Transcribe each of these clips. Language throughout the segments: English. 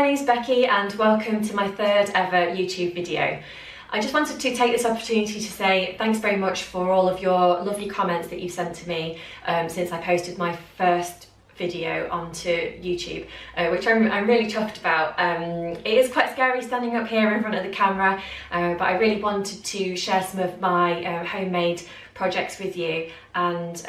name's Becky and welcome to my third ever YouTube video. I just wanted to take this opportunity to say thanks very much for all of your lovely comments that you've sent to me since I posted my first video onto YouTube, which I'm really chuffed about. It is quite scary standing up here in front of the camera, but I really wanted to share some of my homemade projects with you, and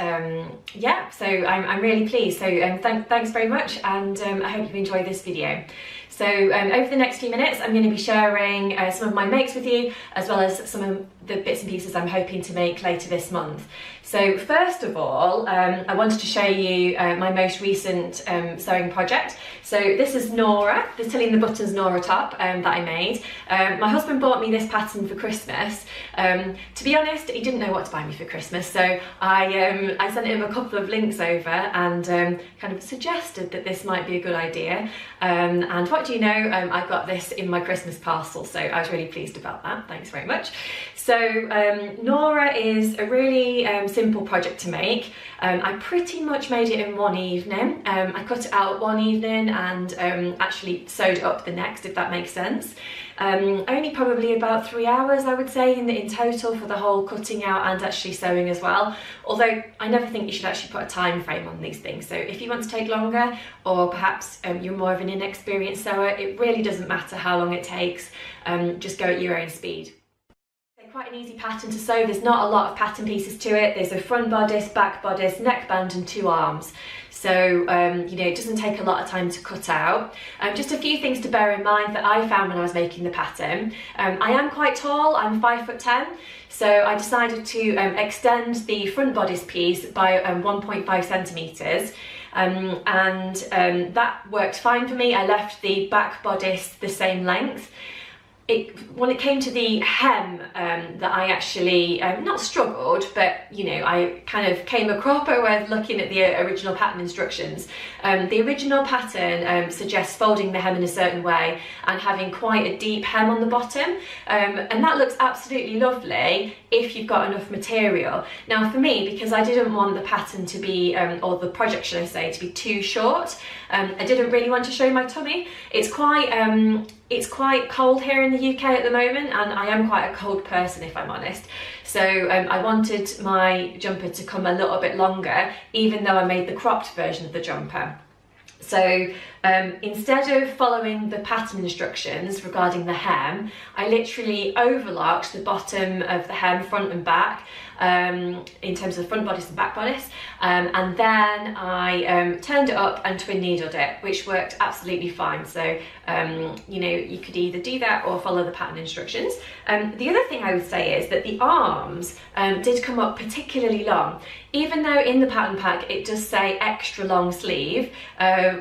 yeah, so I'm really pleased. So thanks very much, and I hope you enjoy this video. So over the next few minutes I'm going to be sharing some of my makes with you, as well as some of the bits and pieces I'm hoping to make later this month. So first of all, I wanted to show you my most recent sewing project. So this is Nora, the Tilling the Buttons Nora top that I made. My husband bought me this pattern for Christmas. To be honest, he didn't know what to buy me for Christmas, so I sent him a couple of links over and kind of suggested that this might be a good idea. And what do you know, I got this in my Christmas parcel, so I was really pleased about that. Thanks very much. So Nora is a really simple project to make. I pretty much made it in one evening. I cut it out one evening and actually sewed it up the next, if that makes sense. Only probably about 3 hours, I would say, in total for the whole cutting out and actually sewing as well. Although I never think you should actually put a time frame on these things. So if you want to take longer, or perhaps you're more of an inexperienced sewer, it really doesn't matter how long it takes. Just go at your own speed. Quite an easy pattern to sew. There's not a lot of pattern pieces to it. There's a front bodice, back bodice, neckband and 2 arms. So you know, it doesn't take a lot of time to cut out. Just a few things to bear in mind that I found when I was making the pattern. I am quite tall, I'm 5'10", so I decided to extend the front bodice piece by 1.5 centimetres. That worked fine for me. I left the back bodice the same length. When it came to the hem, that I actually not struggled, but you know, I kind of came a cropper with looking at the original pattern instructions. The original pattern suggests folding the hem in a certain way and having quite a deep hem on the bottom, and that looks absolutely lovely if you've got enough material. Now for me, because I didn't want the pattern to be, or the project should I say, to be too short, I didn't really want to show my tummy. It's quite cold here in the UK at the moment, and I am quite a cold person, if I'm honest. So I wanted my jumper to come a little bit longer, even though I made the cropped version of the jumper. So instead of following the pattern instructions regarding the hem, I literally overlocked the bottom of the hem, front and back, in terms of front bodice and back bodice, and then I turned it up and twin needled it, which worked absolutely fine. So you know, you could either do that or follow the pattern instructions. The other thing I would say is that the arms did come up particularly long, even though in the pattern pack it does say extra long sleeve,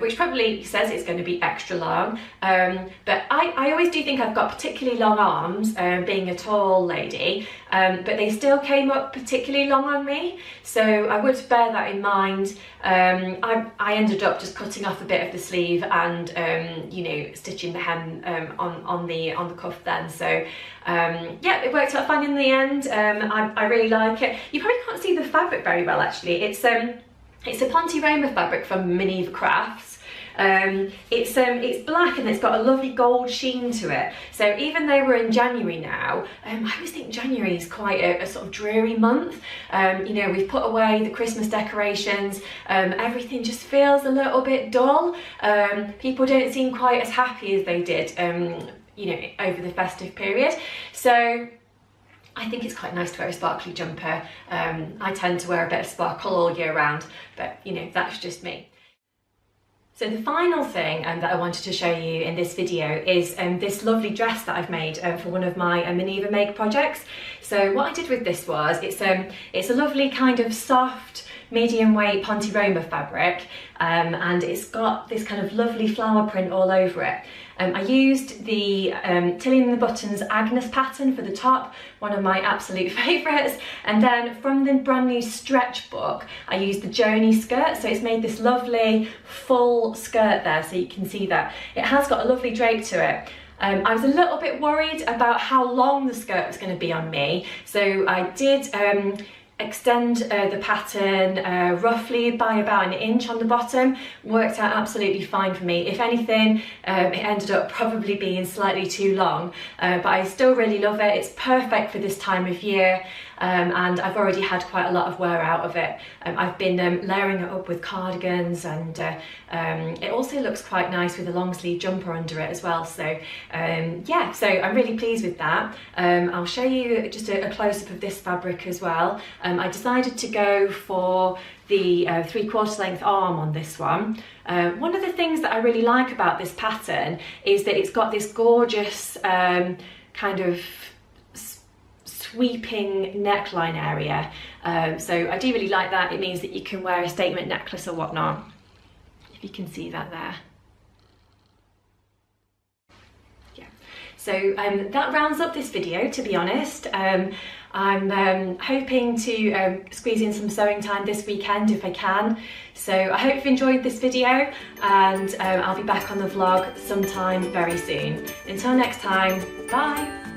which probably says it's going to be extra long, but I always do think I've got particularly long arms, being a tall lady, but they still came up particularly long on me, so I would bear that in mind. I ended up just cutting off a bit of the sleeve and you know, stitching the hem on the cuff then. So yeah, it worked out fine in the end. I really like it. You probably can't see the fabric very well actually. It's a Ponte Roma fabric from Minerva Crafts. It's black and it's got a lovely gold sheen to it. So even though we're in January now, I always think January is quite a sort of dreary month. You know, we've put away the Christmas decorations, everything just feels a little bit dull. People don't seem quite as happy as they did, you know, over the festive period. So I think it's quite nice to wear a sparkly jumper. I tend to wear a bit of sparkle all year round, but you know, that's just me. So the final thing that I wanted to show you in this video is this lovely dress that I've made for one of my Minerva Make projects. So what I did with this was, it's a lovely kind of soft, medium weight Ponte Roma fabric, and it's got this kind of lovely flower print all over it. I used the Tilling the Buttons Agnes pattern for the top, one of my absolute favourites, and then from the brand new stretch book I used the Joni skirt, so it's made this lovely full skirt there, so you can see that. It has got a lovely drape to it. I was a little bit worried about how long the skirt was going to be on me, so I did extend the pattern roughly by about 1 inch on the bottom. Worked out absolutely fine for me. If anything, it ended up probably being slightly too long, but I still really love it. It's perfect for this time of year, and I've already had quite a lot of wear out of it. I've been layering it up with cardigans, and it also looks quite nice with a long sleeve jumper under it as well. So yeah, so I'm really pleased with that. I'll show you just a close-up of this fabric as well. I decided to go for the 3/4 length arm on this one. One of the things that I really like about this pattern is that it's got this gorgeous kind of sweeping neckline area. So I do really like that. It means that you can wear a statement necklace or whatnot, if you can see that there. Yeah. So that rounds up this video, to be honest. I'm hoping to squeeze in some sewing time this weekend if I can. So I hope you've enjoyed this video, and I'll be back on the vlog sometime very soon. Until next time, bye!